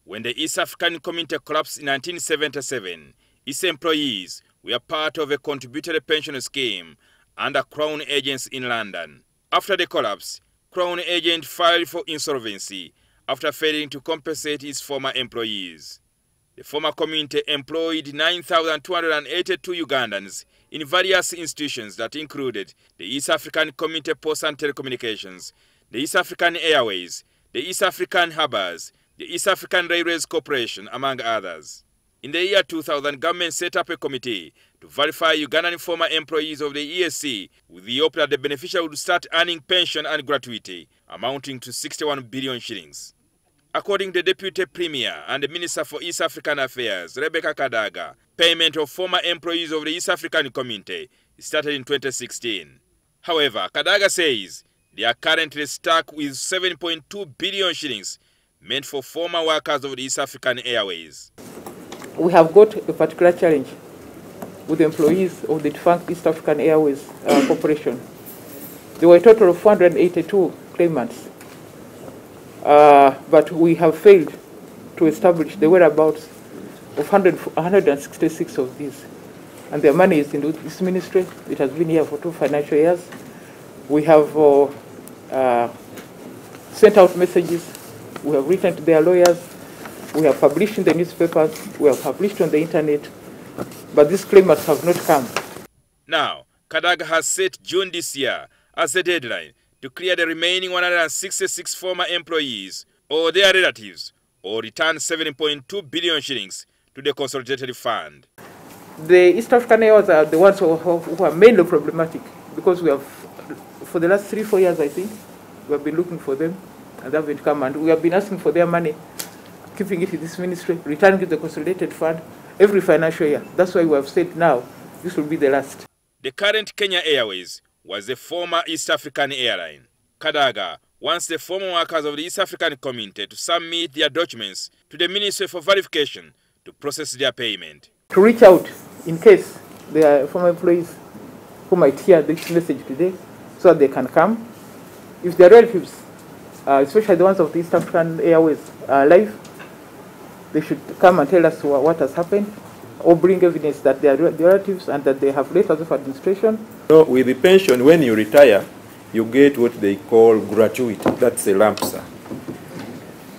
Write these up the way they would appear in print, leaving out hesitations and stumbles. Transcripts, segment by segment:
When the East African Community collapsed in 1977, its employees were part of a contributory pension scheme under Crown agents in London. After the collapse, Crown agent filed for insolvency after failing to compensate its former employees. The former community employed 9,282 Ugandans in various institutions that included the East African Community Post and Telecommunications, the East African Airways, the East African Harbours, the East African Railways Corporation, among others. In the year 2000, government set up a committee to verify Ugandan former employees of the ESC with the hope that the beneficiary would start earning pension and gratuity, amounting to 61 billion shillings. According to the Deputy Premier and the Minister for East African Affairs, Kadaga, payment of former employees of the East African Community started in 2016. However, Kadaga says they are currently stuck with 7.2 billion shillings meant for former workers of the East African Airways. We have got a particular challenge with the employees of the defunct East African Airways Corporation. There were a total of 482 claimants, but we have failed to establish the whereabouts of 166 of these. And their money is in this ministry. It has been here for 2 financial years. We have sent out messages. We have written to their lawyers. We have published in the newspapers. We have published on the internet. But these claimants have not come. Now, Kadaga has set June this year as the deadline to clear the remaining 166 former employees or their relatives or return 7.2 billion shillings to the consolidated fund. The East African Airways are the ones who are mainly problematic because we have, for the last 3-4 years, I think, we have been looking for them and they haven't come, and we have been asking for their money, keeping it in this ministry, returning to the consolidated fund every financial year. That's why we have said now this will be the last. The current Kenya Airways was the former East African airline. Kadaga wants the former workers of the East African Community to submit their documents to the Ministry for verification to process their payment. To reach out in case there are former employees who might hear this message today so that they can come. If their relatives, especially the ones of the East African Airways, are alive, they should come and tell us what has happened or bring evidence that they are relatives and that they have letters of administration. So with the pension, when you retire, you get what they call gratuity. That's a lump sum.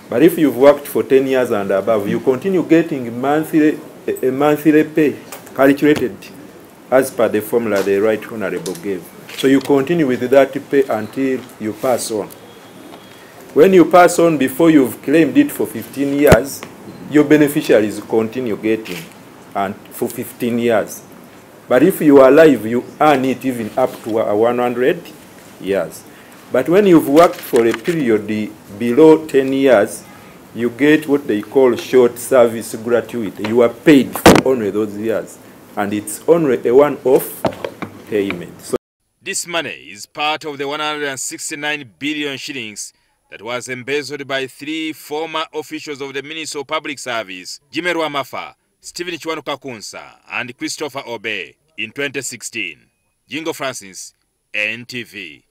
But if you've worked for 10 years and above, you continue getting a monthly pay calculated as per the formula the Right Honorable gave. So you continue with that pay until you pass on. When you pass on, before you've claimed it for 15 years, your beneficiaries continue getting and for 15 years. But if you are alive, you earn it even up to 100 years. But when you've worked for a period below 10 years, you get what they call short service gratuity. You are paid for only those years, and it's only a one-off payment. So this money is part of the 169 billion shillings that was embezzled by 3 former officials of the Ministry of Public Service, Jimmy Rwamafa, Stephen Chwanuka-Kunsa, and Christopher Obey in 2016. Jingo Francis, NTV.